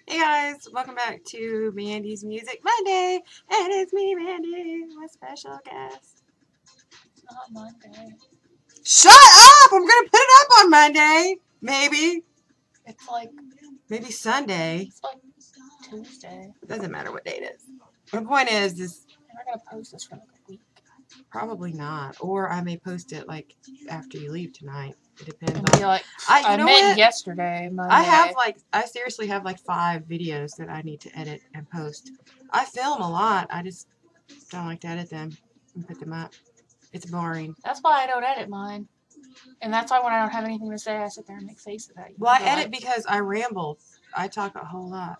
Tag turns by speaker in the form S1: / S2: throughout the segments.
S1: Hey guys, welcome back to Mandy's Music Monday, and it's me, Mandy, my special guest.
S2: It's not Monday.
S1: Shut up! I'm gonna put it up on Monday, maybe.
S2: It's like
S1: maybe Sunday.
S2: It's like Tuesday.
S1: It doesn't matter what day it is. The point is,
S2: Am I gonna post this for like a week?
S1: Probably not, or I may post it like after you leave tonight. It depends.
S2: And be like, I meant yesterday, Monday.
S1: I seriously have like 5 videos that I need to edit and post. I film a lot. I just don't like to edit them and put them up. It's boring.
S2: That's why I don't edit mine. And that's why when I don't have anything to say, I sit there and make faces at you.
S1: Well, I edit because I ramble. I talk a whole lot.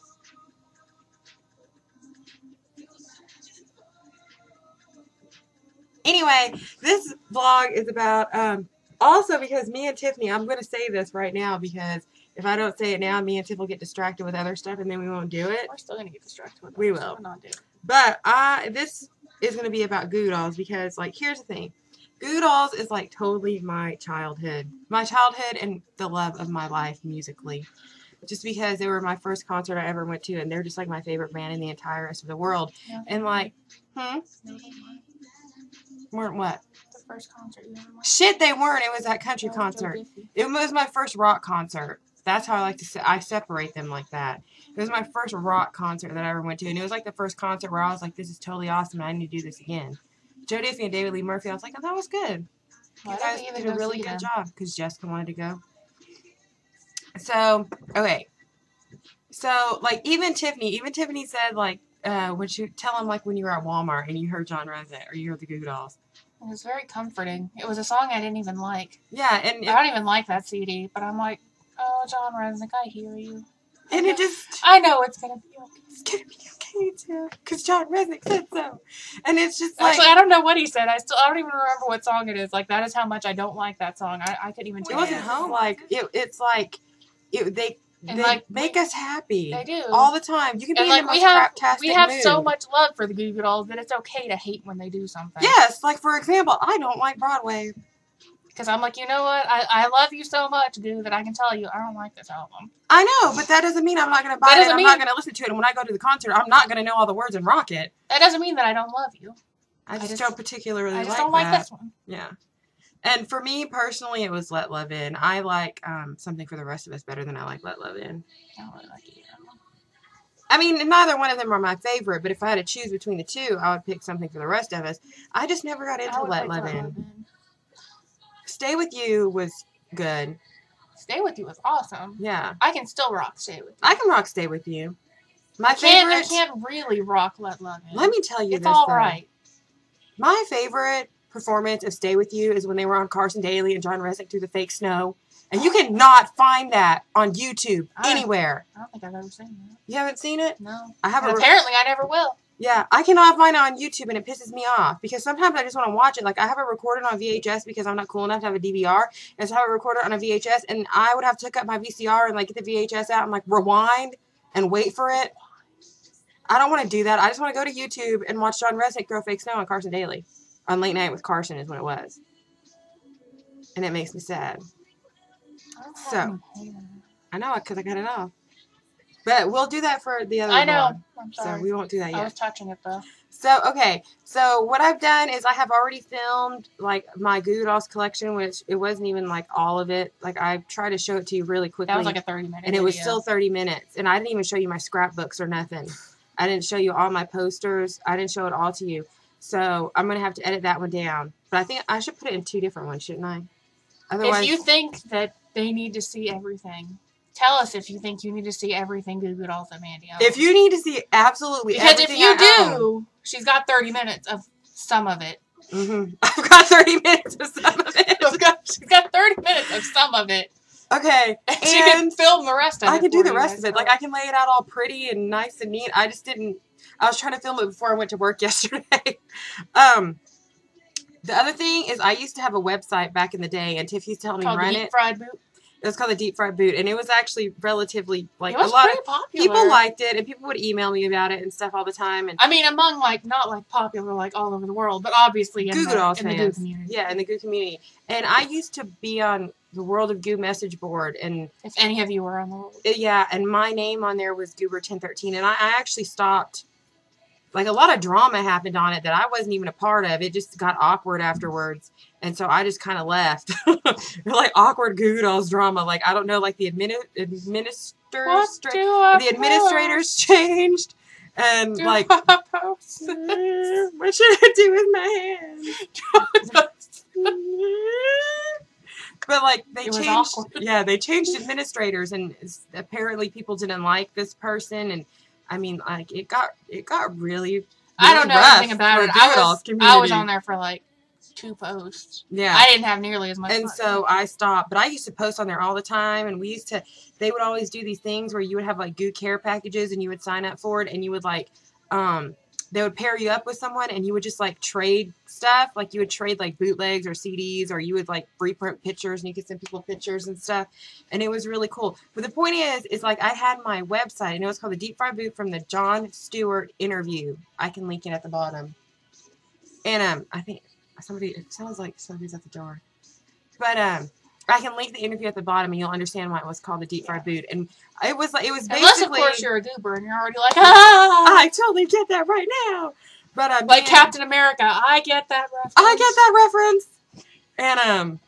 S1: Anyway, this vlog is about, also because me and Tiffany, I'm going to say this right now because if I don't say it now, me and Tiff will get distracted with other stuff and then we won't do it.
S2: We're still going to get distracted with
S1: We will.
S2: Not do it.
S1: But this is going to be about Goo Dolls because, like, here's the thing. Goo Dolls is, like, totally my childhood. My childhood and the love of my life musically. Just because they were my first concert I ever went to and they're just, like, my favorite band in the entire rest of the world.
S2: Yeah.
S1: And, like, weren't what?
S2: The first concert you ever went?
S1: Shit, they weren't. It was that country concert. It was my first rock concert. That's how I like to say. I separate them like that. It was my first rock concert that I ever went to, and it was like the first concert where I was like, "This is totally awesome. And I need to do this again." Joe Diffie and David Lee Murphy. I was like, "Oh, that was good. You guys did a really good job." Because Jessica wanted to go. So okay. So like even Tiffany said like when she tell him like when you were at Walmart and you heard John Rzeznik or you heard the Goo Goo Dolls.
S2: It was very comforting. It was a song I didn't even like.
S1: Yeah, and
S2: I don't even like that CD, but I'm like, oh, John Rzeznik, I hear you.
S1: And it just...
S2: I know it's going to be okay.
S1: It's going to be okay, too. Because John Rzeznik said so. And it's just like...
S2: Actually, I don't know what he said. I don't even remember what song it is. Like, that is how much I don't like that song. I couldn't even tell you.
S1: It wasn't home. Like, it's like... They like, make us happy.
S2: They do.
S1: All the time. You can be in
S2: like,
S1: the most craptastic
S2: we have
S1: mood.
S2: so much love for the Goo Goo Dolls that it's okay to hate when they do something.
S1: Yes. Like, for example, I don't like Broadway.
S2: Because I'm like, you know what? I love you so much, Goo, that I can tell you I don't like this album.
S1: I know, but that doesn't mean I'm not going to buy it. I'm not going to listen to it. And when I go to the concert, I'm not going to know all the words and rock it.
S2: That doesn't mean that I don't love you.
S1: I just don't particularly like that.
S2: I just don't like this one.
S1: Yeah. And for me, personally, it was Let Love In. I like Something for the Rest of Us better than I like Let Love In.
S2: I don't really like either.
S1: I mean, neither one of them are my favorite, but if I had to choose between the two, I would pick Something for the Rest of Us. I just never got into Let Love In. Stay With You was good.
S2: Stay With You was awesome.
S1: Yeah.
S2: I can still rock Stay With You.
S1: I can rock Stay With You. I
S2: can't really rock Let Love In.
S1: Let me tell you this,
S2: it's all right.
S1: My favorite performance of Stay With You is when they were on Carson Daly and John Rzeznik through the fake snow. And you cannot find that on YouTube anywhere.
S2: I don't think I've ever seen that.
S1: You haven't seen it?
S2: No.
S1: Apparently
S2: I never will.
S1: Yeah, I cannot find it on YouTube and it pisses me off because sometimes I just want to watch it. Like, I have it recorded on VHS because I'm not cool enough to have a DVR. And so I have it recorded on a VHS and I would have to hook up my VCR and, like, get the VHS out and, like, rewind and wait for it. I don't want to do that. I just want to go to YouTube and watch John Rzeznik throw fake snow on Carson Daly. On Late Night with Carson is when it was. And it makes me sad. So, I know, because I got it off. But we'll do that for the other one.
S2: I know. I'm sorry.
S1: So we won't do that yet.
S2: I was touching it, though.
S1: So, okay. So, what I've done is I have already filmed, like, my Goo Goo Dolls collection, which it wasn't even, like, all of it. Like, I tried to show it to you really quickly.
S2: That was like a 30-minute
S1: And it was still 30 minutes. And I didn't even show you my scrapbooks or nothing. I didn't show you all my posters. I didn't show it all to you. So, I'm going to have to edit that one down. But I think I should put it in 2 different ones, shouldn't I? Otherwise,
S2: if you think that they need to see everything, tell us if you think you need to see everything Goo Goo Dolls that Mandy owns.
S1: If you need to see absolutely everything,
S2: because if you do, she's got 30 minutes of some of it.
S1: I've got 30 minutes of some of it.
S2: She's got 30 minutes of some of it.
S1: Okay.
S2: And she can film the rest of it.
S1: I can do the rest of it. Like, I can lay it out all pretty and nice and neat. I just didn't. I was trying to film it before I went to work yesterday. The other thing is I used to have a website back in the day, and Tiffy's telling me run it.
S2: Fried Boot.
S1: It was called the Deep Fried Boot, and it was actually relatively, like,
S2: It was
S1: a lot
S2: pretty
S1: of
S2: popular.
S1: people liked it, and people would email me about it and stuff all the time. And
S2: I mean, among, like, not, like, popular, like, all over the world, but obviously in
S1: Goo Goo Dolls
S2: the Goo
S1: fans.
S2: community.
S1: Yeah, in the Goo community. And I used to be on the World of Goo message board, and
S2: If any of you were on the world.
S1: yeah, and my name on there was Goober1013, and I actually stopped. Like, a lot of drama happened on it that I wasn't even a part of. It just got awkward afterwards. And so I just kind of left. Like, awkward Goo Dolls drama. Like, I don't know, like, the administrators changed. And, like, what should I do with my hands? But, like, they changed. Yeah, they changed administrators. And apparently people didn't like this person. And, I mean, like, it got really
S2: I don't know
S1: rough
S2: anything about it. I was on there for like 2 posts.
S1: Yeah.
S2: I didn't have nearly as much
S1: And
S2: fun.
S1: so I stopped. But I used to post on there all the time, and they would always do these things where you would have like Goo care packages, and you would sign up for it, and you would like they would pair you up with someone, and you would just like trade stuff. Like, you would trade like bootlegs or CDs, or you would like reprint pictures, and you could send people pictures and stuff. And it was really cool. But the point is like, I had my website, and it was called the Deep Fried Boot from the Jon Stewart interview. I can link it at the bottom. And I think it sounds like somebody's at the door. But I can link the interview at the bottom, and you'll understand why it was called the Deep Fried Boot. And it was basically,
S2: unless of course you're a goober and you're already like, ah,
S1: I totally get that right now. But
S2: like Captain America, I get that reference.
S1: I get that reference. And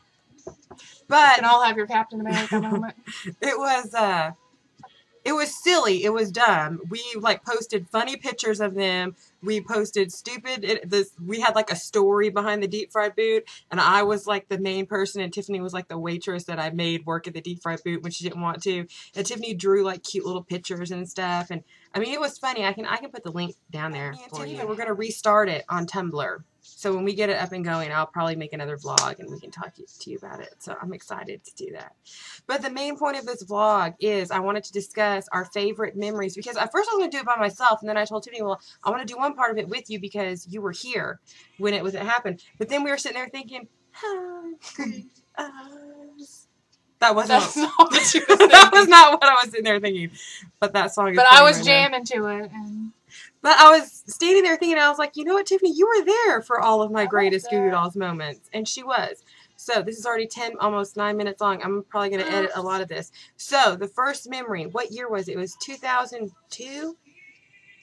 S1: but
S2: you can all have your Captain America moment.
S1: It was silly. It was dumb. We like posted funny pictures of them. We posted stupid. We had like a story behind the Deep Fried Boot, and I was like the main person, and Tiffany was like the waitress that I made work at the Deep Fried Boot when she didn't want to. And Tiffany drew like cute little pictures and stuff. And I mean, it was funny. I can put the link down there for you. We're gonna restart it on Tumblr. So when we get it up and going, I'll probably make another vlog and we can talk to you about it. So I'm excited to do that. But the main point of this vlog is I wanted to discuss our favorite memories, because at first I was going to do it by myself, and then I told Tiffany, well, I want to do one part of it with you because you were here when it happened. But then we were sitting there thinking, that wasn't
S2: not what you were thinking.
S1: That was not what I was sitting there thinking. But that song is
S2: But I was
S1: right
S2: jamming to it. And
S1: but I was standing there thinking, I was like, you know what, Tiffany, you were there for all of my greatest Goo Goo Dolls moments. And she was. So this is already almost 9 minutes long. I'm probably going to edit a lot of this. So the first memory, what year was it? It was 2002?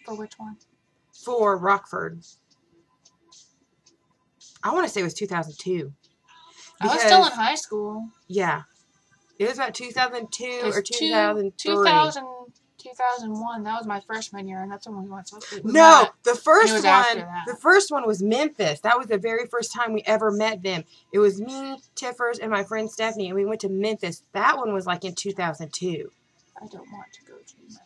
S2: For which one?
S1: For Rockford. I want to say it was 2002.
S2: I was still in high school.
S1: Yeah. It was about 2002 or 2003.
S2: 2001, that was my freshman year, and that's when we went to school.
S1: No, the first one was Memphis. That was the very first time we ever met them. It was me, Tiffers, and my friend Stephanie, and we went to Memphis. That one was like in 2002.
S2: I don't want to go to Memphis.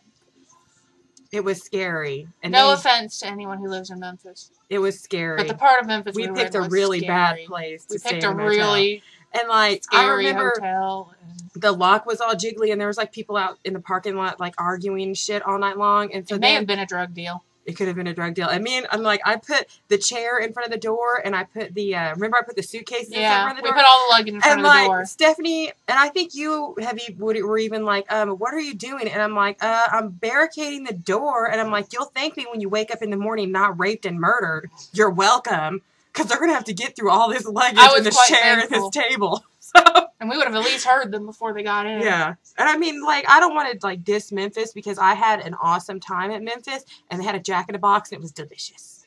S1: It was scary. And
S2: no offense to anyone who lives in Memphis.
S1: It was scary.
S2: But the part of Memphis
S1: we picked a really bad place to stay in. We picked a
S2: really
S1: and like
S2: scary
S1: I remember
S2: hotel.
S1: The lock was all jiggly, and there was like people out in the parking lot like arguing shit all night long. And so
S2: it may have been a drug deal.
S1: It could have been a drug deal. And I put the chair in front of the door, and I put the remember I put the suitcases in front of the door.
S2: We put all the luggage in front of the door.
S1: Stephanie and I think you were even like, what are you doing? And I'm like, I'm barricading the door, and I'm like, you'll thank me when you wake up in the morning not raped and murdered. You're welcome, because they're gonna have to get through all this luggage and this chair and this table. So.
S2: And we would have at least heard them before they got in.
S1: Yeah. And I mean, like, I don't want to, like, diss Memphis, because I had an awesome time at Memphis, and they had a Jack in the Box, and it was delicious.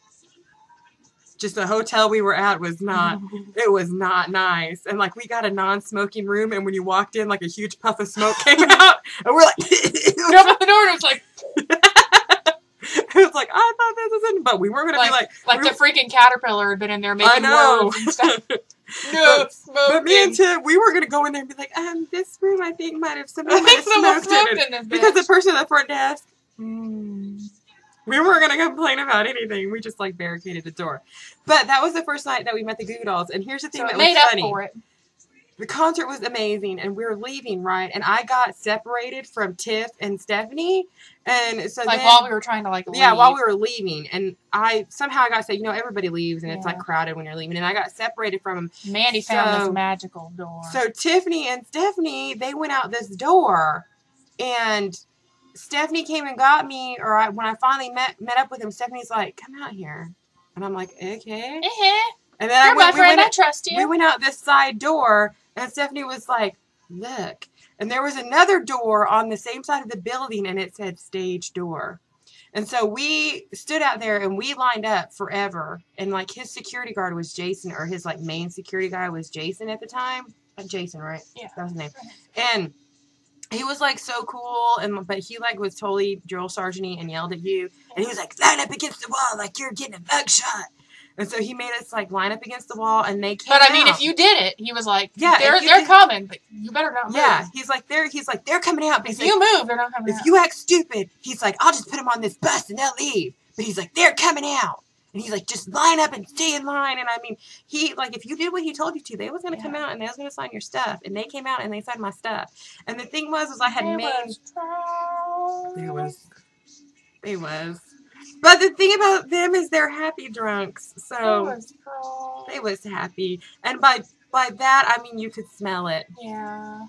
S1: Just the hotel we were at was not, it was not nice. And, like, we got a non-smoking room, and when you walked in, like, a huge puff of smoke came out, and we're like,
S2: we opened the door, and it was like,
S1: it was like, I thought this was in, but we weren't going to be like
S2: the freaking caterpillar had been in there making worms and stuff. No,
S1: but me and Tim, we were going to go in there and be like, this room I think might have smoked in it. Because the person at the front desk, we weren't going to complain about anything. We just like barricaded the door. But that was the first night that we met the Goo Goo Dolls. And here's the thing that was funny. For it. The concert was amazing, and we were leaving, right? And I got separated from Tiff and Stephanie, and so
S2: like
S1: then,
S2: while we were trying to like leave.
S1: yeah, while we were leaving, and I got to say, everybody leaves, and it's like
S2: Yeah.
S1: crowded when you're leaving, and I got separated from them.
S2: Mandy found this magical door.
S1: So Tiffany and Stephanie, they went out this door, and Stephanie came and got me, when I finally met up with him, Stephanie's like, "Come out here," and I'm like, "Okay." And then
S2: You're my friend, I trust you.
S1: We went out this side door, and Stephanie was like, "Look." And there was another door on the same side of the building, and it said stage door. And so we stood out there, and we lined up forever. And, like, his security guard was Jason, or his, like, main security guy was Jason at the time. Jason, right?
S2: Yeah.
S1: That was his name. And he was, like, so cool, but he, like, was totally drill sergeant-y and yelled at you. And he was like, "Line up against the wall like you're getting a mugshot." And so he made us, like, line up against the wall, and they came out.
S2: But, I mean, if you did it, he was like,
S1: yeah,
S2: they're coming, but you better not move.
S1: Yeah, he's like, they're coming out. But
S2: if you move, they're not coming out.
S1: If you act stupid, he's like, I'll just put them on this bus, and they'll leave. But he's like, they're coming out. And he's like, just line up and stay in line. And, I mean, if you did what he told you to, they was going to come out, and they was going to sign your stuff. And they came out, and they signed my stuff. And the thing was I had made... They was. But the thing about them is they're happy drunks. So they was happy. And by that, I mean you could smell it.
S2: Yeah.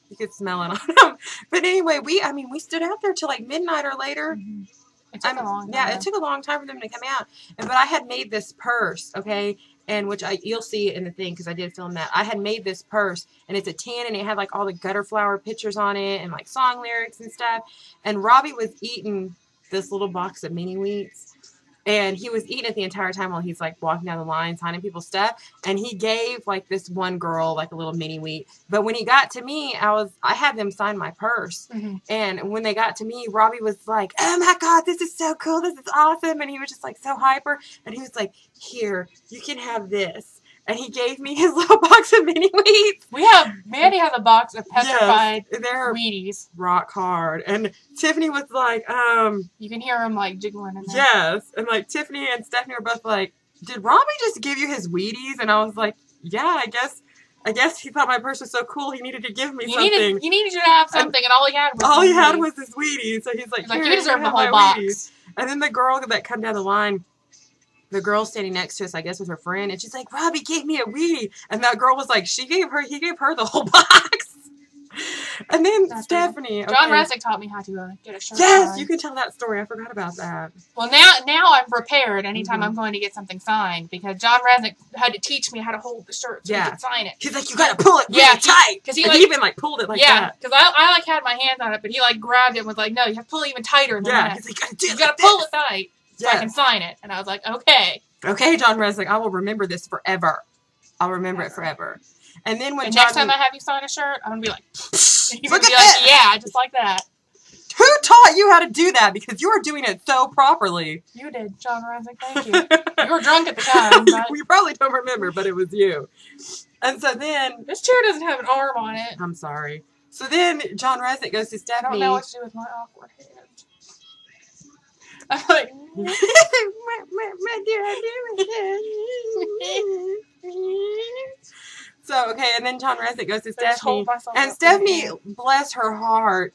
S1: You could smell it on them. But anyway, we stood out there till like midnight or later.
S2: Mm-hmm. It took a long time.
S1: Yeah, it took a long time for them to come out. But I had made this purse, okay? And you'll see it in the thing because I did film that. I had made this purse, and it's a tin, and it had like all the gutter flower pictures on it and like song lyrics and stuff. And Robbie was eating this little box of mini wheats, and he was eating it the entire time while he's like walking down the line signing people's stuff. And he gave like this one girl like a little mini wheat, but when he got to me, I had them sign my purse.
S2: Mm-hmm.
S1: And when they got to me, Robbie was like, "Oh my god, this is so cool, this is awesome," and he was just like so hyper, and he was like, "Here, you can have this." And he gave me his little box of mini wheats.
S2: Mandy has a box of petrified
S1: they're
S2: Wheaties.
S1: Rock hard. And Tiffany was like,
S2: you can hear him like jiggling in there.
S1: Yes. And like Tiffany and Stephanie were both like, "Did Robbie just give you his Wheaties?" And I was like, "Yeah, I guess he thought my purse was so cool he needed to give me something.
S2: He needed you to have something, and all he had was
S1: his Wheaties. So he's like,
S2: "You deserve the whole box."
S1: Wheaties. And then the girl that come down the line, the girl standing next to us, I guess, with her friend, and she's like, "Robbie gave me a Wheatie." And that girl was like, he gave her the whole box. And then
S2: That's
S1: Stephanie.
S2: John Rzeznik taught me how to get a shirt.
S1: Yes,
S2: signed.
S1: you can tell that story. I forgot about that.
S2: Well, now I'm prepared anytime I'm going to get something signed, because John Rzeznik had to teach me how to hold the shirt so he could sign it.
S1: He's like, "You gotta pull it really tight."
S2: Because
S1: he even like pulled it like that.
S2: because I like had my hands on it, but he like grabbed it and was like, "No, you have to pull it even tighter than that.
S1: He's like,
S2: you gotta pull it tight so I can sign it." And I was like, "Okay."
S1: Okay, John Rzeznik, I will remember this forever. I'll remember it forever. And then when
S2: next time I have you sign a shirt, I'm gonna be like,
S1: "Look at this!"
S2: Yeah, just like that.
S1: Who taught you how to do that? Because you were doing it so properly.
S2: You did, John Rzeznik. Thank you. You were drunk at the time. But...
S1: We probably don't remember, but it was you. And so then...
S2: This chair doesn't have an arm on it.
S1: I'm sorry. So then John Rzeznik goes to Stephanie.
S2: I don't know what to do with my awkward hand. I'm like...
S1: my dear, So, okay, and then John Rzeznik goes to Stephanie. And Stephanie, bless her heart,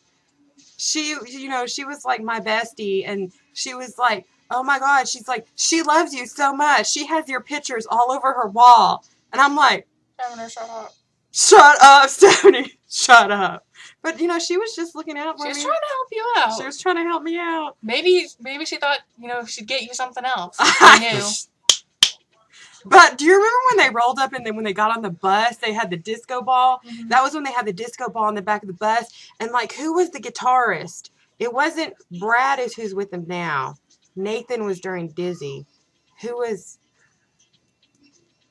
S1: she was like my bestie, and she was like, "Oh my God," she's like, "She loves you so much. She has your pictures all over her wall." And I'm like,
S2: Stephanie, shut up.
S1: Shut up, Stephanie. Shut up. But, she was just looking out for me.
S2: She was trying to help you out.
S1: She was trying to help me out.
S2: Maybe she thought, she'd get you something else. She knew.
S1: But do you remember when they rolled up and then when they got on the bus, they had the disco ball? Mm-hmm. That was when they had the disco ball in the back of the bus. And, who was the guitarist? It wasn't Brad is who's with them now. Nathan was during Dizzy. Who was...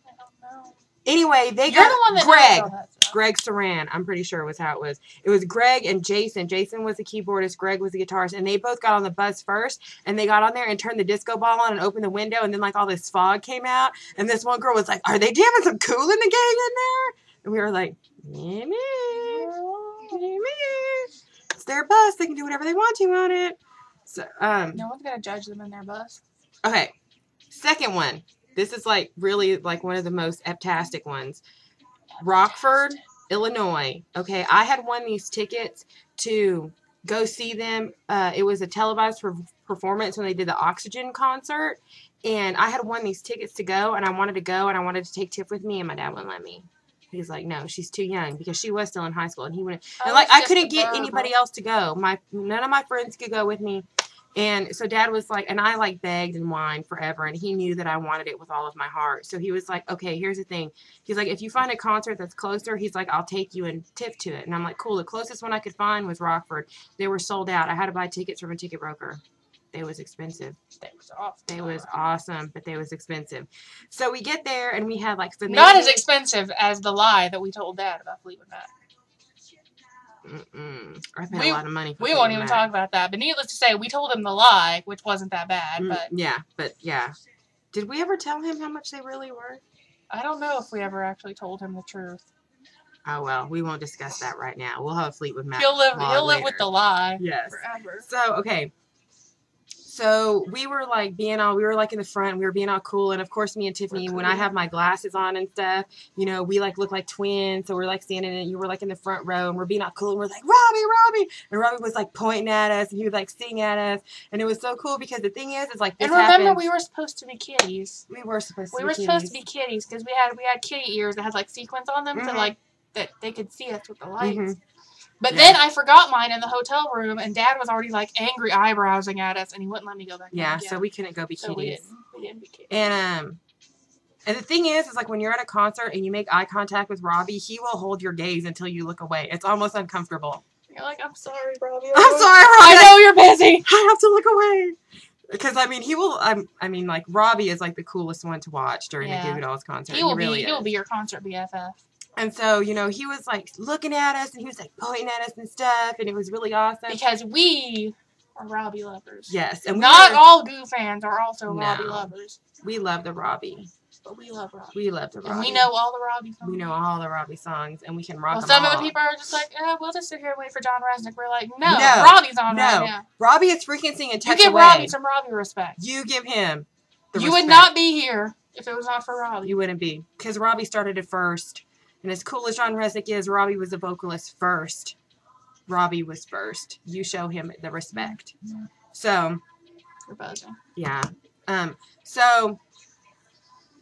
S2: I don't know.
S1: Anyway, they
S2: You're
S1: got
S2: the one that
S1: Greg.
S2: knows all that stuff.
S1: Greg Saran, I'm pretty sure was how it was. It was Greg and Jason. Jason was the keyboardist. Greg was the guitarist. And they both got on the bus first. And they got on there and turned the disco ball on and opened the window. And then, all this fog came out. And this one girl was like, "Are they jamming some Kool in the Gang in there?" And we were like, "Yeah, it's their bus. They can do whatever they want to on it." So,
S2: no one's going to judge them in their bus.
S1: Okay. Second one. This is, really, one of the most eptastic ones. Rockford, Illinois. Okay, I had won these tickets to go see them. It was a televised performance when they did the Oxygen concert, and I had won these tickets to go, and I wanted to go, and I wanted to take Tiff with me, and my dad wouldn't let me. He's like, no, she's too young, because she was still in high school, and he wouldn't. And like, I couldn't get anybody else to go. None of my friends could go with me. And so Dad was like, and I like begged and whined forever, and he knew that I wanted it with all of my heart. So he was like, okay, here's the thing. He's like, if you find a concert that's closer, he's like, I'll take you and Tiff to it. And I'm like, cool. The closest one I could find was Rockford. They were sold out. I had to buy tickets from a ticket broker. They was expensive. They was awesome, but they was expensive. So we get there, and we had like
S2: not as expensive as the lie that we told Dad about Fleetwood Mac.
S1: I paid a lot of money.
S2: We won't even talk about that. But needless to say, we told him the lie, which wasn't that bad. But
S1: yeah. Did we ever tell him how much they really were?
S2: I don't know if we ever actually told him the truth.
S1: Oh well, we won't discuss that right now. We'll have a Fleetwood Mac.
S2: He'll live with the lie.
S1: Yes.
S2: Forever.
S1: So okay. So we were like in the front, we were being all cool, and of course me and Tiffany, when I have my glasses on and stuff, you know, we like look like twins, so we're like standing in, you were like in the front row, and we're being all cool, and we're like, Robbie, and Robbie was like pointing at us, and he would like sing at us, and it was so cool, because the thing is like, this
S2: remember we were supposed to be kitties.
S1: We were supposed to be kitties,
S2: because we had kitty ears that had like sequins on them, so like that they could see us with the lights. But then I forgot mine in the hotel room, and Dad was already like angry eyebrowsing at us, and he wouldn't let me go back.
S1: Yeah, so we couldn't go be kitties.
S2: We didn't be kitties.
S1: And the thing is like when you're at a concert and you make eye contact with Robbie, he will hold your gaze until you look away. It's almost uncomfortable.
S2: You're like, I'm sorry, Robbie.
S1: I'm sorry, Robbie.
S2: I know you're busy.
S1: I have to look away. Because I mean, he will. I mean, like Robbie is like the coolest one to watch during a Goo Goo Dolls concert.
S2: He will be your concert BFF.
S1: And so, you know, he was like looking at us, and he was like pointing at us and stuff, and it was really awesome.
S2: Because we are Robbie lovers.
S1: Yes. And
S2: not all Goo fans are also Robbie lovers.
S1: We love the Robbie.
S2: But we love Robbie.
S1: We love the Robbie.
S2: And we know all the Robbie songs.
S1: We know all the Robbie songs, and we can rock them all.
S2: Some of the people are just like, we'll just sit here and wait for John Rzeznik. We're like, no, Robbie's on right now.
S1: Robbie is freaking singing Touch Away.
S2: You give Robbie some Robbie respect.
S1: You give him the
S2: respect. You would not be here if it was not for Robbie.
S1: You wouldn't be. Because Robbie started it first. And as cool as John Rzeznik is, Robbie was the vocalist first. Robbie was first. You show him the respect. So,
S2: you're buzzing.
S1: Yeah. So,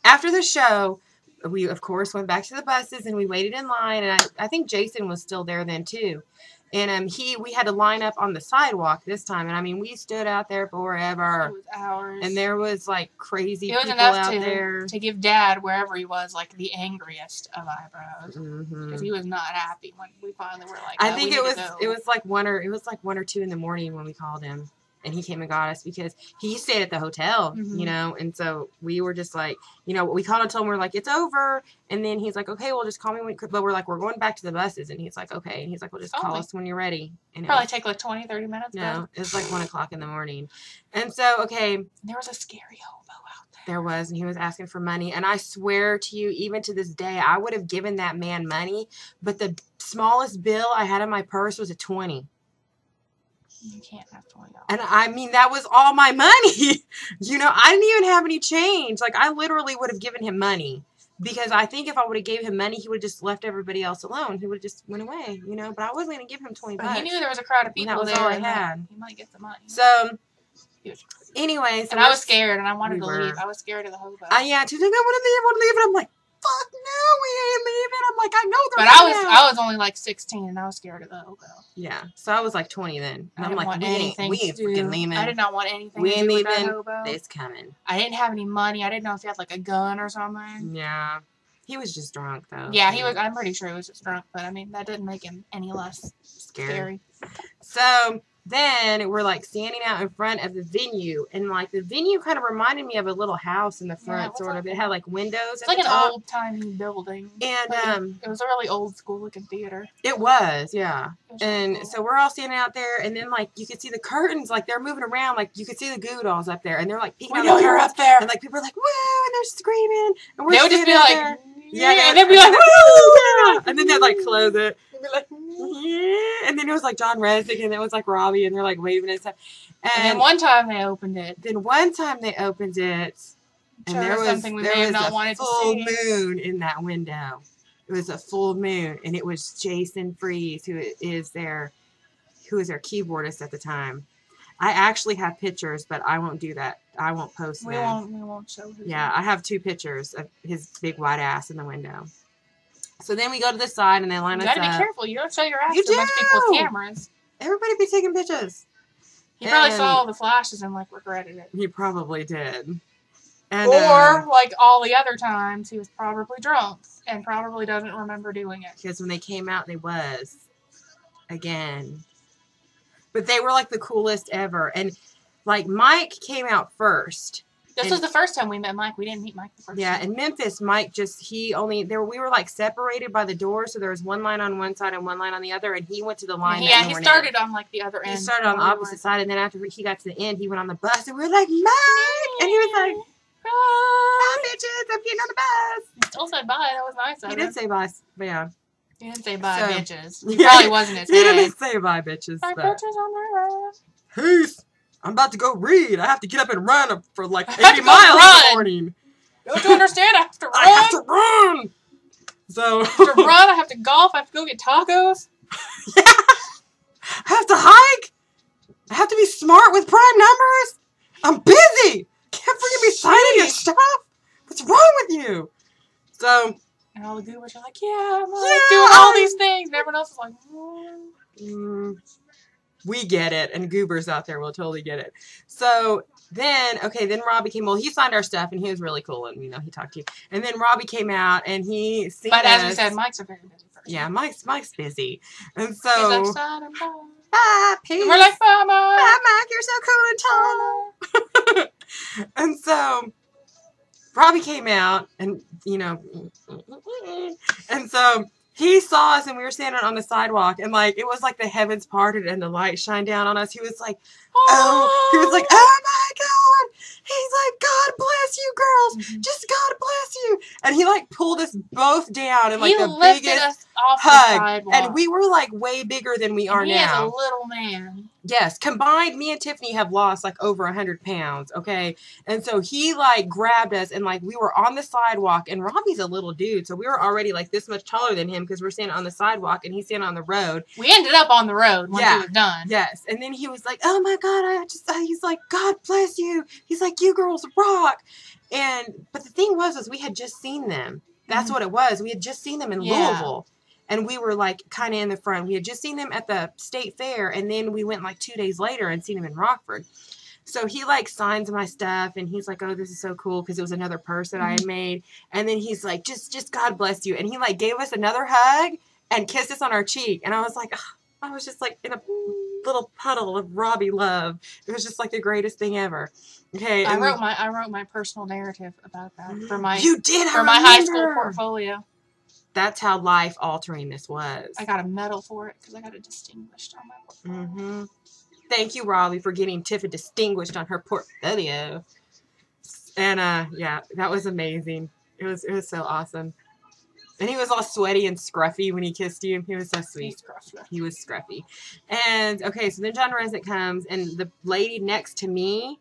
S1: after the show, we, of course, went back to the buses, and we waited in line, and I think Jason was still there then, too. And we had to line up on the sidewalk this time, and I mean, we stood out there forever.
S2: It was hours.
S1: And there was, like, crazy people out there.
S2: To give Dad, wherever he was, like, the angriest of eyebrows. Because he was not happy when we finally were like,
S1: I think it was like 1 or 2 in the morning when we called him. And he came and got us because he stayed at the hotel, you know, and so we were just like, you know, we called and told him, we're like, it's over. And then he's like, okay, well, just call me when, but we're like, we're going back to the buses. And he's like, okay. And he's like, well, just call us when you're ready. And
S2: probably take like 20, 30 minutes.
S1: No, it was like 1 o'clock in the morning. And so, okay.
S2: There was a scary hobo out there.
S1: There was, and he was asking for money. And I swear to you, even to this day, I would have given that man money. But the smallest bill I had in my purse was a 20.
S2: You can't have $20.
S1: And I mean, that was all my money. You know, I didn't even have any change. Like, I literally would have given him money. Because I think if I would have gave him money, he would have just left everybody else alone. He would have just went away, you know. But I wasn't going to give him $20.
S2: But he knew there was a crowd of people there.
S1: That was all I had.
S2: He might get the money.
S1: So, anyway.
S2: And I was scared, and I wanted to leave. I was scared of the hobo.
S1: Yeah, she's like, I want to leave. And I'm like, fuck no, we ain't leaving. I'm like, I know they're
S2: But I was only like 16, and I was scared of the hobo.
S1: Yeah, so I was like 20 then. And I'm like, we ain't freaking leaving.
S2: I did not want anything
S1: we
S2: to
S1: ain't
S2: do
S1: leaving.
S2: with that hobo.
S1: It's coming.
S2: I didn't have any money. I didn't know if he had like a gun or something.
S1: Yeah. He was just drunk, though.
S2: Yeah, he was. I'm pretty sure he was just drunk, but I mean, that didn't make him any less scary.
S1: So then we're like standing out in front of the venue, and like the venue kind of reminded me of a little house in the front, sort of. It had like windows.
S2: It's like an old timey building,
S1: and
S2: like it was a really old school looking theater.
S1: It was, yeah. And cool. So we're all standing out there, and then like you could see the curtains, like they're moving around, like you could see the Goo Goo Dolls up there, and they're like peeking out the curtains,
S2: up there,
S1: and like people are like woo, and they're screaming, and we're
S2: they would just be like.
S1: There.
S2: Yeah, and they'd be like, woo!
S1: And then they'd like close it. And be like, yeah. And then it was like John Rzeznik, and it was like Robbie, and they're like waving and stuff.
S2: And then one time they opened it.
S1: And there was
S2: something we may have not wanted to see.
S1: full moon in that window. It was a full moon, and it was Jason Freeze, who is their keyboardist at the time. I actually have pictures, but I won't do that. I won't post them.
S2: We won't show his.
S1: Yeah, I have 2 pictures of his big white ass in the window. So then we go to the side, and they line us up.
S2: You gotta be careful. You don't show your ass to a bunch of people with cameras.
S1: Everybody be taking pictures.
S2: He probably saw all the flashes and, like, regretted it.
S1: He probably did. And,
S2: or, like all the other times, he was probably drunk and probably doesn't remember doing it.
S1: Because when they came out, they was. Again. But they were, like, the coolest ever. And, like, Mike came out first.
S2: This was the first time we met Mike. We didn't meet Mike the first time.
S1: Yeah, in Memphis, Mike we were, like, separated by the door, so there was one line on one side and one line on the other, and he went to the line
S2: Yeah, he started on, like, the other end.
S1: He started on the opposite side, and then after he got to the end, he went on the bus, and we were like, Mike! And he was like, bye, bitches, I'm getting on the bus.
S2: He still said bye. That was nice of him.
S1: He did say bye, but yeah.
S2: He didn't say bye, bitches. He probably wasn't his head.
S1: He didn't say bye, bitches.
S2: Bye, bitches on the road.
S1: Peace. I'm about to go read. I have to get up and run for like 80 miles in the morning.
S2: Don't you understand? I have to run.
S1: I have to run. So
S2: I have to run. I have to golf. I have to go get tacos.
S1: Yeah. I have to hike. I have to be smart with prime numbers. I'm busy. Can't freaking be signing your stuff. What's wrong with you? So.
S2: And all the goobers are like, yeah, I'm doing all these things. And everyone else is like,
S1: we get it, and goobers out there will totally get it. So then Robbie came. Well, he signed our stuff, and he was really cool, and he talked to you. And then Robbie came out, and he seen
S2: But as we said, Mike's a very busy person.
S1: Yeah, Mike's busy, and so
S2: he's like, sign him, bye.
S1: Bye, peace.
S2: And we're like, bye, Mike.
S1: Bye, Mike. You're so cool and tall. And so Robbie came out, and and so. He saw us, and we were standing on the sidewalk, and, like, it was like the heavens parted and the light shined down on us. He was like, oh my God. He's like, God bless you, girls.
S2: Mm-hmm.
S1: Just God bless you. And he, like, pulled us both down in, like, the biggest
S2: us off
S1: hug.
S2: The sidewalk.
S1: And we were, like, way bigger than we are now.
S2: He is a little man.
S1: Yes. Combined, me and Tiffany have lost, like, over 100 pounds, okay? And so he, like, grabbed us, and, like, we were on the sidewalk, and Robbie's a little dude, so we were already, like, this much taller than him because we're standing on the sidewalk, and he's standing on the road.
S2: We ended up on the road once he was done.
S1: Yes. And then he was like, oh, my God, he's like, God bless you. He's like, you girls rock. But the thing was we had just seen them. That's what it was. We had just seen them in Louisville. And we were, like, kind of in the front. We had just seen them at the state fair, and then we went, like, 2 days later and seen them in Rockford. So he, like, signs my stuff, and he's like, oh, this is so cool, because it was another purse that I had made. And then he's like, just God bless you. And he, like, gave us another hug and kissed us on our cheek. And I was like, oh, I was just, like, in a little puddle of Robbie love. It was just, like, the greatest thing ever. Okay.
S2: I wrote my personal narrative about that for my
S1: You did
S2: for my high school portfolio.
S1: That's how life altering this was.
S2: I got a medal for it because I got it distinguished on my portfolio.
S1: Mm-hmm. Thank you, Robbie, for getting Tiffany distinguished on her portfolio. And yeah, that was amazing. It was so awesome. And he was all sweaty and scruffy when he kissed you. He was so sweet. He was scruffy. And okay, so then John Rzeznik comes, and the lady next to me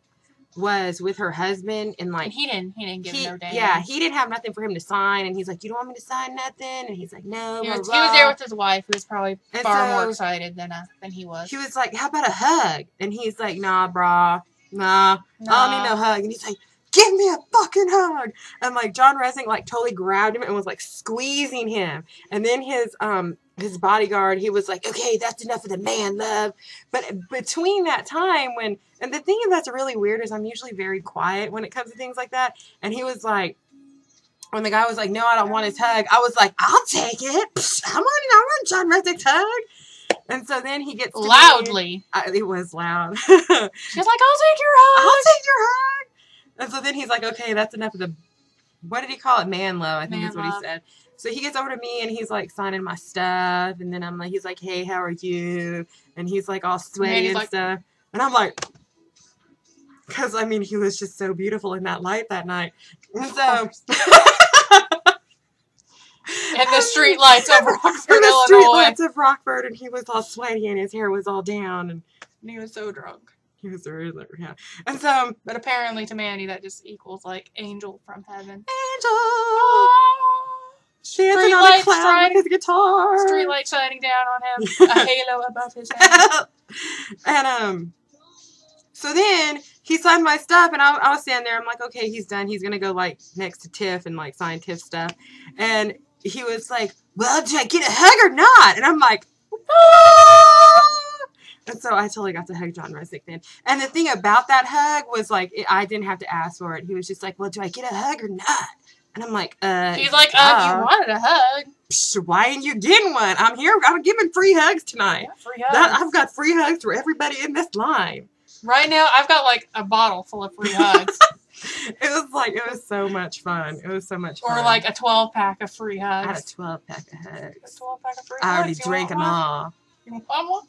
S1: was with her husband, and like
S2: he didn't give no damn.
S1: Yeah, he didn't have nothing for him to sign, and he's like, "You don't want me to sign nothing?" And he's like, "No."
S2: He was there with his wife, who was probably far more excited than he was.
S1: He was like, "How about a hug?" And he's like, "Nah, brah, nah, I don't need no hug." And he's like, "Give me a fucking hug!" And like John Rzeznik like totally grabbed him and was like squeezing him, and then his bodyguard, he was like, "Okay, that's enough of the man love." But between that time and the thing that's really weird is I'm usually very quiet when it comes to things like that. And he was like, when the guy was like, "No, I don't want his hug," I was like, "I'll take it. Psh, I want John Rzeznik's hug." And so then he gets to
S2: loudly.
S1: It was loud.
S2: She's like, "I'll take your hug.
S1: I'll take your hug." And so then he's like, "Okay, that's enough of the," what did he call it? Man love, I think is what he said. So he gets over to me and he's like signing my stuff. And then I'm like, he's like, "Hey, how are you?" And he's like all sweaty and stuff. And I'm like, because I mean, he was just so beautiful in that light that night. And so.
S2: In the street lights of Rockford,
S1: in the street lights of Rockford, and he was all sweaty and his hair was all down. And
S2: he was so drunk.
S1: He was really, yeah. And so.
S2: But apparently to Mandy, that just equals like angel from heaven.
S1: Angel! dancing on a cloud with his guitar.
S2: Street light shining down on him. A halo above his head.
S1: And, so then he signed my stuff, and I was standing there. I'm like, okay, he's done. He's going to go, like, next to Tiff and, like, sign Tiff stuff. And he was like, well, did I get a hug or not? And I'm like, and so I totally got to hug John Rzeznik then. And the thing about that hug was, like, I didn't have to ask for it. He was just like, well, do I get a hug or not? And I'm like,
S2: He's like, you wanted a hug.
S1: Why ain't you getting one? I'm here. I'm giving free hugs tonight.
S2: Yeah, free hugs.
S1: I've got free hugs for everybody in this line.
S2: Right now, I've got, like, a bottle full of free hugs.
S1: It was so much fun. It was so much fun.
S2: Or, like, a 12-pack of free hugs.
S1: I had a 12-pack of hugs.
S2: A 12-pack of free hugs?
S1: I already drank them all.
S2: You want one?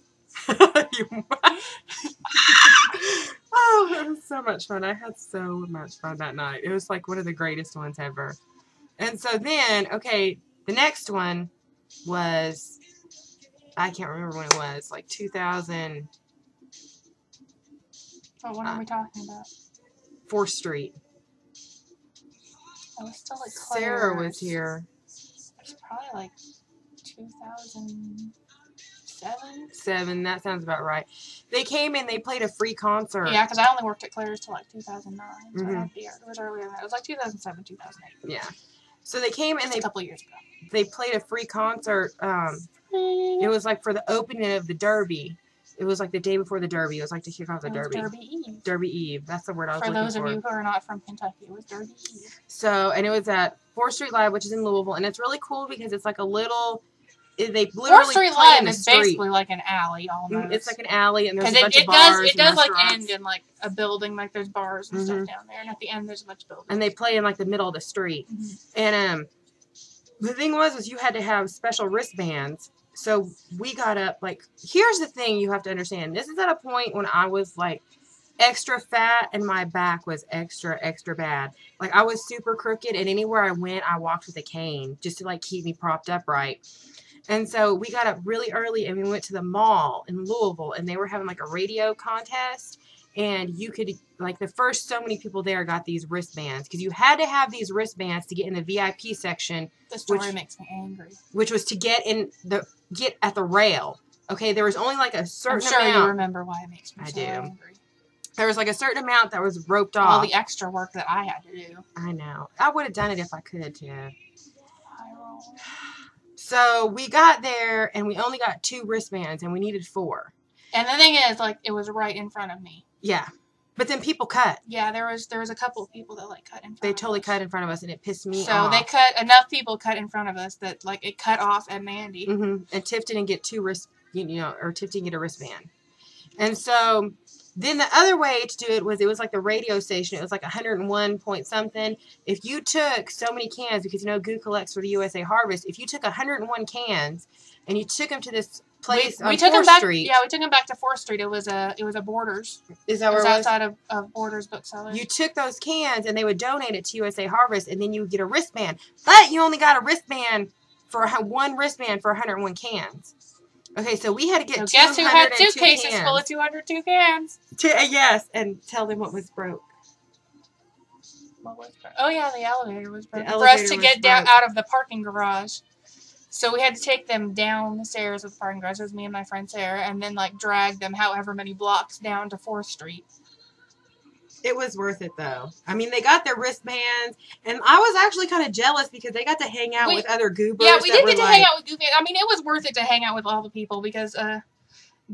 S1: Oh, it was so much fun. I had so much fun that night. It was, like, one of the greatest ones ever. And so then, okay, the next one was, I can't remember when it was, like 2000.
S2: What one are we talking about?
S1: 4th Street.
S2: I was still at Claire's.
S1: Sarah was here.
S2: It's probably like 2007.
S1: 7, that sounds about right. They came in, they played a free concert.
S2: Yeah, because I only worked at Claire's till like 2009. So it was earlier than that. It was like 2007, 2008.
S1: Yeah. So they came and
S2: a couple of years ago.
S1: They played a free concert. It was like for the opening of the Derby. It was like the day before the Derby. It was like to kick off the Derby.
S2: Derby Eve.
S1: Derby Eve. That's the word I was looking for.
S2: For those of you who are not from Kentucky, it was Derby Eve.
S1: So, and it was at 4th Street Live, which is in Louisville, and it's really cool because it's like a little. They literally
S2: 4th Street
S1: play
S2: Live
S1: in the
S2: is
S1: street.
S2: basically like an alley almost.
S1: It's like an alley, and there's a bunch
S2: it
S1: of bars.
S2: It does like
S1: restaurants.
S2: end in like a building, like there's bars and stuff down there, and at the end there's a bunch of buildings.
S1: And they play in like the middle of the street. And the thing was you had to have special wristbands. So we got up, like, here's the thing you have to understand. This is at a point when I was like extra fat and my back was extra bad. Like I was super crooked, and anywhere I went I walked with a cane just to like keep me propped upright. And so we got up really early and we went to the mall in Louisville, and they were having like a radio contest, and you could, like, the first so many people there got these wristbands because you had to have these wristbands to get in the VIP section.
S2: The story makes me angry.
S1: Which was to get at the rail. Okay, there was only like a certain amount.
S2: I'm sure you remember why it makes me so angry.
S1: There was like a certain amount that was roped off.
S2: All the extra work that I had to do.
S1: I know. I would have done it if I could, too. So we got there, and we only got 2 wristbands, and we needed 4.
S2: And the thing is, like, it was right in front of me.
S1: Yeah. But then people cut.
S2: Yeah, there was a couple of people that, like, cut in front of us.
S1: They totally cut in front of us, and it pissed me
S2: So
S1: off.
S2: they cut, enough people cut in front of us that, like, it cut off at Mandy.
S1: And Tiff didn't get 2 or Tiff didn't get a wristband. And so then the other way to do it was like the radio station. It was like 101 point something. If you took so many cans, because Goo collects for the USA Harvest, if you took 101 cans and you took them to this place on 4th Street.
S2: Yeah, we took them back to 4th Street. It was a Borders.
S1: Is that where it was?
S2: Outside of Borders Booksellers.
S1: You took those cans and they would donate it to USA Harvest, and then you would get a wristband. But you only got a wristband for one wristband for 101 cans. Okay, so we had to get 202
S2: guess who had suitcases
S1: cans.
S2: full of 202 cans?
S1: Yes, and tell them what was broke.
S2: What was broke? Oh yeah, the elevator was broke.
S1: For us
S2: to get down out of the parking garage. So we had to take them down the stairs of the parking garage. It was me and my friend Sarah, and then like drag them however many blocks down to 4th Street.
S1: It was worth it, though. I mean, they got their wristbands, and I was actually kind of jealous because they got to hang out with other goobers.
S2: Yeah, we did get to hang out with Goo fans. I mean, it was worth it to hang out with all the people because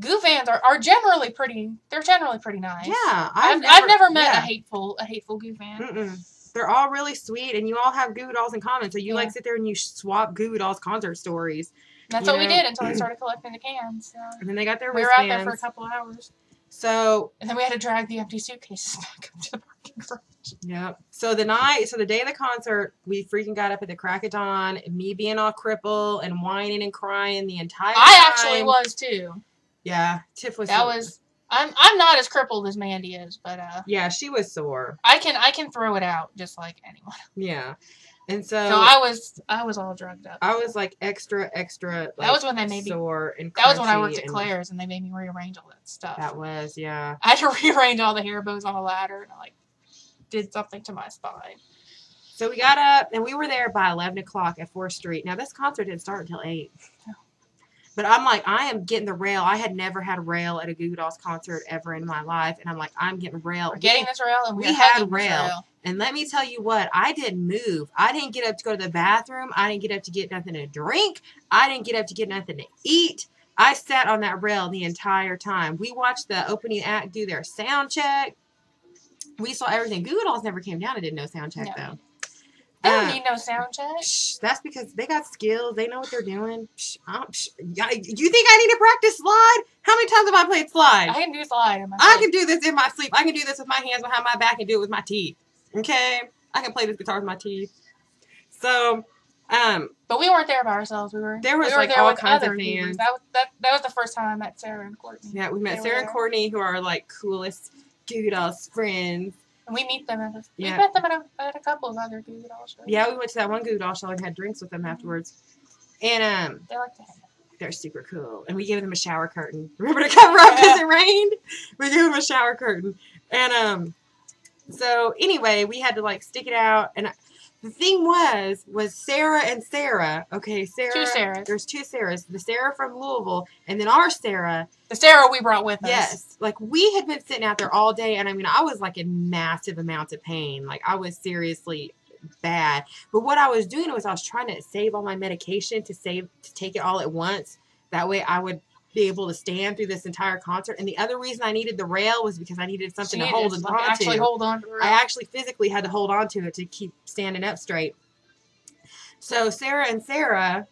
S2: Goo fans are generally pretty. They're generally pretty nice.
S1: Yeah,
S2: I've never met a hateful Goo fan.
S1: They're all really sweet, and you all have Goo dolls in common. So you like sit there and you swap Goo dolls concert stories.
S2: That's what we did until they started collecting the cans. So.
S1: And then they got their
S2: wristbands. We were out there for a couple of hours.
S1: So
S2: and then we had to drag the empty suitcases back up to the parking garage.
S1: Yep. So the day of the concert, we freaking got up at the crack of dawn. Me being all crippled and whining and crying the entire time.
S2: I actually was too.
S1: Yeah, Tiff was.
S2: I'm not as crippled as Mandy is, but
S1: yeah, she was sore.
S2: I can throw it out just like anyone.
S1: Yeah. And so
S2: I was all drugged up.
S1: I was like extra. Like,
S2: that was when they made me
S1: sore and
S2: that was when I worked at Claire's and they made me rearrange all that stuff.
S1: That was I
S2: had to rearrange all the hair bows on a ladder and I like did something to my spine.
S1: So we got up, and we were there by 11 o'clock at 4th Street. Now, this concert didn't start until 8. But I'm like, I am getting the rail. I had never had a rail at a Goo Goo Dolls concert ever in my life. And I'm like, I'm getting rail.
S2: We're getting this rail, and
S1: we had rail. And let me tell you what, I didn't move. I didn't get up to go to the bathroom. I didn't get up to get nothing to drink. I didn't get up to get nothing to eat. I sat on that rail the entire time. We watched the opening act do their sound check. We saw everything. Goo Goo Dolls never came down and did no sound check, though.
S2: They don't need no sound check.
S1: That's because they got skills. They know what they're doing. You think I need to practice slide? How many times have I played slide?
S2: I can do slide in my sleep.
S1: I can do this in my sleep. I can do this with my hands behind my back and do it with my teeth. Okay? I can play this guitar with my teeth. So,
S2: but we weren't there by ourselves. We were
S1: like
S2: there
S1: all
S2: with
S1: kinds
S2: other
S1: of fans.
S2: That was the first time I met Sarah and Courtney.
S1: Yeah, we met Sarah and Courtney, who are like coolest Goo Goo Dolls friends.
S2: And we met them at a couple of other Goo Goo Dolls shows.
S1: Yeah, we went to that one Goo Goo Doll show and had drinks with them afterwards. And
S2: they like to hang out.
S1: They're super cool. And we gave them a shower curtain. Remember to cover up because it rained? We gave them a shower curtain. And so anyway, we had to like stick it out. And the thing was Sarah and Sarah. Okay, Sarah.
S2: 2 Sarahs.
S1: There's 2 Sarahs. The Sarah from Louisville and then our Sarah.
S2: The Sarah we brought with us.
S1: Yes. Like we had been sitting out there all day. And I mean, I was like in massive amounts of pain. Like I was seriously bad. But what I was doing was I was trying to save all my medication to take it all at once. That way I would be able to stand through this entire concert. And the other reason I needed the rail was because I needed something to hold on to.
S2: Actually hold on to the rail.
S1: I actually physically had to hold on to it to keep standing up straight. So Sarah and Sarah,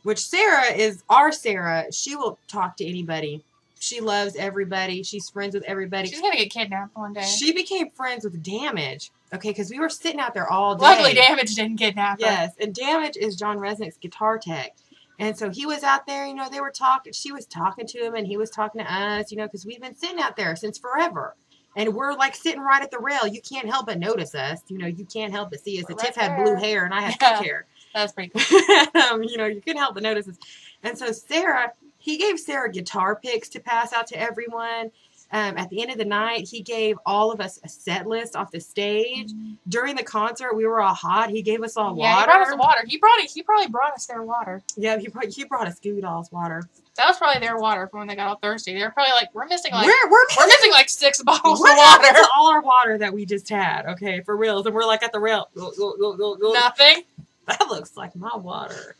S1: which Sarah is our Sarah, she will talk to anybody. She loves everybody. She's friends with everybody.
S2: She's going to get kidnapped one day.
S1: She became friends with Damage. Okay, because we were sitting out there all day.
S2: Luckily, Damage didn't kidnap her.
S1: Yes, and Damage is John Rzeznik's guitar tech. And so he was out there, you know, they were talking, she was talking to him and he was talking to us, you know, because we've been sitting out there since forever. And we're like sitting right at the rail. You can't help but notice us. You know, you can't help but see us. The Tiff had blue hair and I had pink hair.
S2: That's pretty cool.
S1: You know, you couldn't help but notice us. And so Sarah, he gave Sarah guitar picks to pass out to everyone. At the end of the night, he gave all of us a set list off the stage. During the concert, we were all hot. He gave us all water.
S2: Yeah, he brought us water. He probably brought us their water.
S1: Yeah, he brought us Goo Goo Dolls water.
S2: That was probably their water from when they got all thirsty. They were probably like, we're missing like
S1: we're
S2: missing like 6 bottles of
S1: what
S2: water.
S1: happened to all our water that we just had? Okay, for reals. And we're like at the rail. Go.
S2: Nothing.
S1: That looks like my water.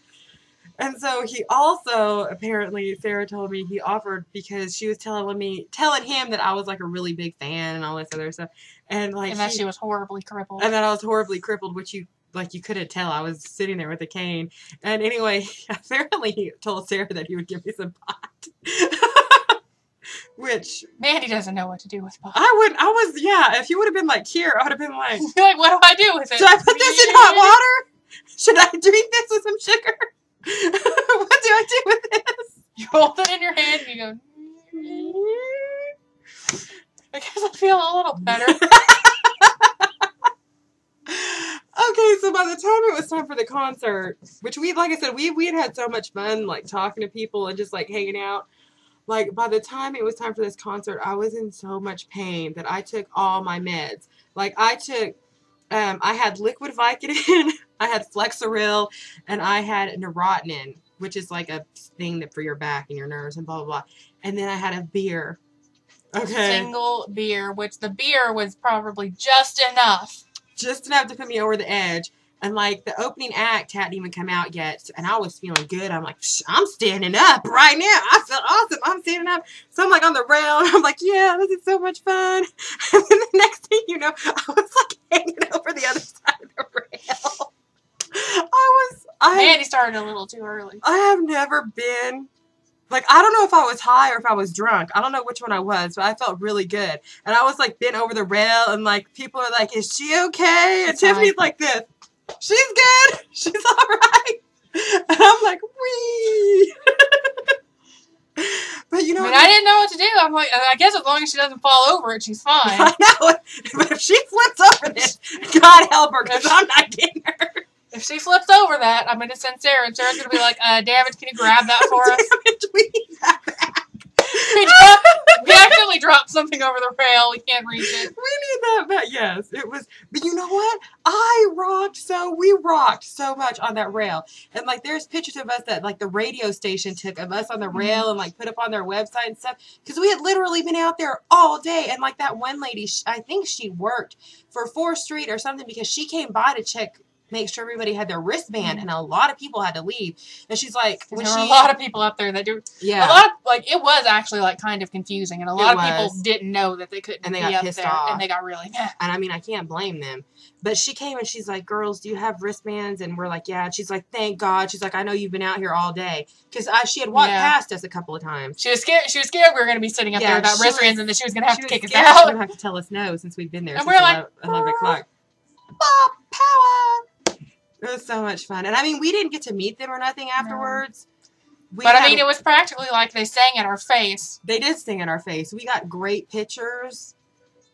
S1: And so he also, apparently, Sarah told me he offered because she was telling him that I was like a really big fan and all this other stuff. And like
S2: that she was horribly crippled.
S1: And that I was horribly crippled, which you couldn't tell. I was sitting there with a cane. And anyway, apparently he told Sarah that he would give me some pot. Which
S2: Mandy doesn't know what to do with pot.
S1: If you would have been like here, I would have been like,
S2: you're like, what do I do with it?
S1: Should I put this in hot water? Should I drink this with some sugar? What do I do with this?
S2: You hold it in your hand and you go, I guess I feel a little better.
S1: Okay, so by the time it was time for the concert, which we had so much fun, like talking to people and just like hanging out. Like by the time it was time for this concert, I was in so much pain that I took all my meds. Like I took, I had liquid Vicodin, I had Flexeril, and I had Neurotin, which is like a thing that for your back and your nerves and blah, blah, blah. And then I had a beer. Okay.
S2: Single beer, which the beer was probably just enough.
S1: Just enough to put me over the edge. And like the opening act hadn't even come out yet. And I was feeling good. I'm like, I'm standing up right now. I feel awesome. I'm standing up. So I'm like on the rail. And I'm like, yeah, this is so much fun. And then the next thing you know, I was like hanging over the other side of the rail.
S2: Mandy started a little too early.
S1: I have never been, like, I don't know if I was high or if I was drunk. I don't know which one I was, but I felt really good. And I was like bent over the rail and like people are like, is she okay? And Tiffany's like this. She's good. She's all right. And I'm like, wee. But you know,
S2: I didn't know what to do. I'm like, I guess as long as she doesn't fall over it, she's fine.
S1: I know. But if she flips over this, God help her, because I'm not getting her.
S2: If she flips over that, I'm going to send Sarah, and Sarah's going to be like, Damage, can you grab that for us?
S1: Damage, we need that back.
S2: We we dropped something over the rail. We can't reach it.
S1: We need that back. Yes, it was. But you know what? We rocked so much on that rail. And like, there's pictures of us that like the radio station took of us on the rail and like put up on their website and stuff. Because we had literally been out there all day. And like that one lady, I think she worked for 4th Street or something because she came by to make sure everybody had their wristband, and a lot of people had to leave. And she's like,
S2: there were a lot of people up there that do.
S1: Yeah,
S2: a lot of like it was actually like kind of confusing, and a lot of people didn't know that they couldn't
S1: and they
S2: be
S1: got
S2: up
S1: pissed
S2: there,
S1: off,
S2: and they got really mad.
S1: And I mean, I can't blame them. But she came and she's like, "Girls, do you have wristbands?" And we're like, "Yeah." And she's like, "Thank God." She's like, "I know you've been out here all day," because she had walked past us a couple of times.
S2: She was scared. She was scared we were going to be sitting up there without wristbands, and that she was going to have to kick us out.
S1: She was going to have to tell us no since we've been there since 11 o'clock. Power. It was so much fun. And I mean, we didn't get to meet them or nothing afterwards.
S2: But I mean, it was practically like they sang at our face.
S1: They did sing at our face. We got great pictures.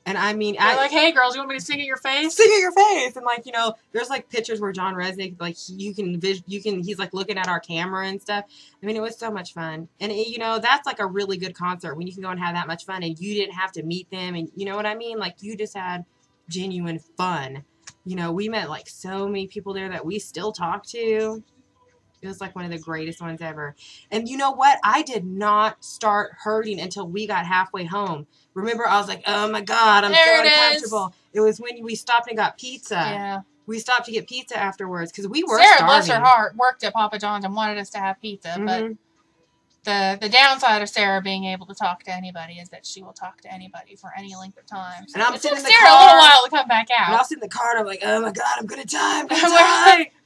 S1: And I mean,
S2: they're like, "Hey, girls, you want me to sing at your face?"
S1: Sing at your face. And like, you know, there's like pictures where John Rzeznik, like he's like looking at our camera and stuff. I mean, it was so much fun. And you know, that's like a really good concert when you can go and have that much fun and you didn't have to meet them. And you know what I mean? Like, you just had genuine fun. You know, we met like so many people there that we still talk to. It was like one of the greatest ones ever. And you know what? I did not start hurting until we got halfway home. Remember, I was like, "Oh my God, I'm so uncomfortable." It was when we stopped and got pizza.
S2: Yeah.
S1: We stopped to get pizza afterwards because we were
S2: Sarah,
S1: starving.
S2: bless her heart, worked at Papa John's and wanted us to have pizza. But the downside of Sarah being able to talk to anybody is that she will talk to anybody for any length of time. So
S1: and I'm
S2: it
S1: sitting
S2: took
S1: in the
S2: Sarah
S1: car,
S2: a little while to come back out.
S1: And I was in the car and I'm like, "Oh my God, I'm going to die.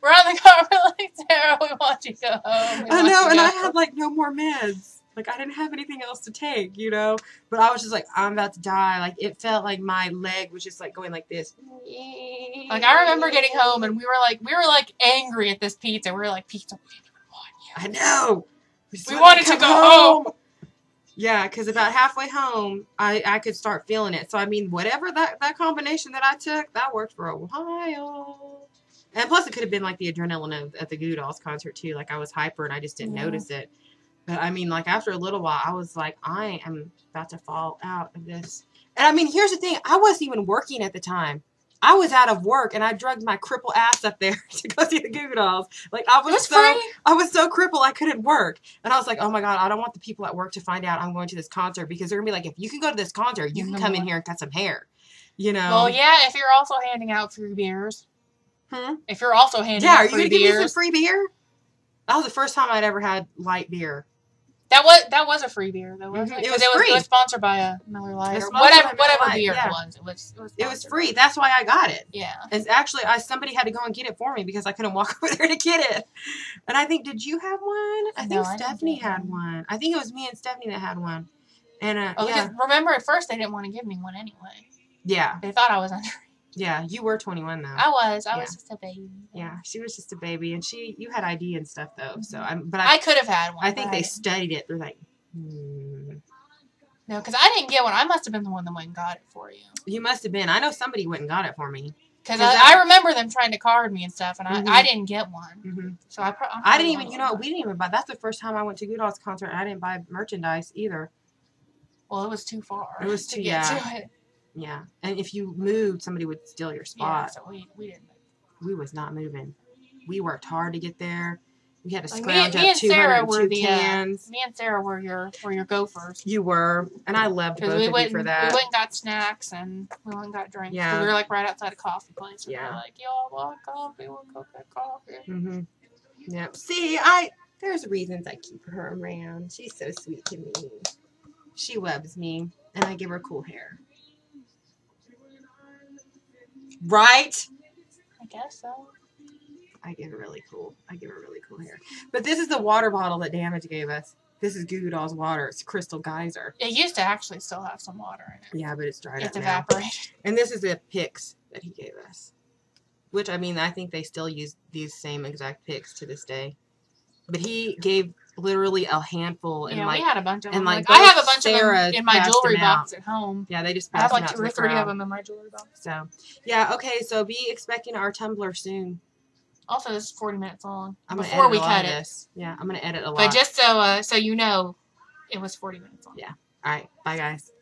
S2: We're on the car. We're like, "Sarah, we want you to go home."
S1: I know, and I had like no more meds. Like, I didn't have anything else to take, you know? But I was just like, I'm about to die. Like, it felt like my leg was just like going like this.
S2: Like, I remember getting home and we were like angry at this pizza. We were like, "Pizza, we didn't want you."
S1: I know.
S2: We wanted to go home.
S1: Yeah, because about halfway home, I could start feeling it. So, I mean, whatever that combination that I took, that worked for a while. And plus, it could have been like the adrenaline at the Goo Goo Dolls concert, too. Like, I was hyper and I just didn't notice it. But, I mean, like, after a little while, I was like, I am about to fall out of this. And, I mean, here's the thing. I wasn't even working at the time. I was out of work, and I drugged my crippled ass up there to go see the Goo Goo Dolls. Like, I was so crippled I couldn't work. And I was like, "Oh, my God, I don't want the people at work to find out I'm going to this concert." Because they're going to be like, "If you can go to this concert, you can come in here and cut some hair." You know?
S2: Well, yeah, if you're also handing out free beers. If you're also handing out free beers.
S1: Yeah, are you going to give me some free beer? That was the first time I'd ever had light beer.
S2: That was a free beer, though, wasn't it?
S1: It was free.
S2: It was sponsored by Miller Lite or whatever beer it was.
S1: It was free. That's why I got it.
S2: Yeah.
S1: And actually, somebody had to go and get it for me because I couldn't walk over there to get it. And I think, did you have one? I think Stephanie had one. I think it was me and Stephanie that had one. And
S2: because remember, at first they didn't want to give me one anyway.
S1: Yeah.
S2: They thought I was underage.
S1: Yeah, you were 21 though.
S2: I was just a baby.
S1: Yeah, she was just a baby, and you had ID and stuff though. So
S2: I could have had one.
S1: I think they studied it. They're like,
S2: No, because I didn't get one. I must have been the one that went and got it for you.
S1: You must have been. I know somebody went and got it for me.
S2: Because I remember them trying to card me and stuff, and I didn't get one. So I
S1: didn't even. You know, we didn't even buy. That's the first time I went to Goo Goo Dolls concert, and I didn't buy merchandise either.
S2: Well, it was too far.
S1: It was too to it. Yeah, and if you moved, somebody would steal your spot.
S2: Yeah, so we didn't move.
S1: We was not moving. We worked hard to get there. We had to
S2: me
S1: scrounge up
S2: and Sarah
S1: 202 cans.
S2: Me and Sarah were your gophers.
S1: You were, and I loved both of you for that.
S2: We went and got snacks and we went and got drinks.
S1: Yeah,
S2: we were like right outside a coffee place. And
S1: yeah,
S2: we were like, "Y'all want coffee? We'll go get coffee."
S1: Yep. See, there's reasons I keep her around. She's so sweet to me. She loves me, and I give her cool hair. Right?
S2: I guess so.
S1: I give her really cool hair. But this is the water bottle that Damage gave us. This is Goo Goo Dolls water. It's Crystal Geyser.
S2: It used to actually still have some water in it.
S1: Yeah, but it's dried up
S2: now. It's evaporated.
S1: And this is the picks that he gave us. Which, I mean, I think they still use these same exact picks to this day. But he gave literally a handful. And we had
S2: a bunch of them.
S1: And like
S2: I have a bunch of them in my jewelry box at home.
S1: Yeah, they just passed them out.
S2: I have like 2 or 3 of them in my jewelry box.
S1: So, yeah, okay, so be expecting our Tumblr soon.
S2: Also, this is 40 minutes long.
S1: Before we cut it. Yeah, I'm going to edit a lot.
S2: But just so you know, it was 40 minutes long.
S1: Yeah. All right. Bye, guys.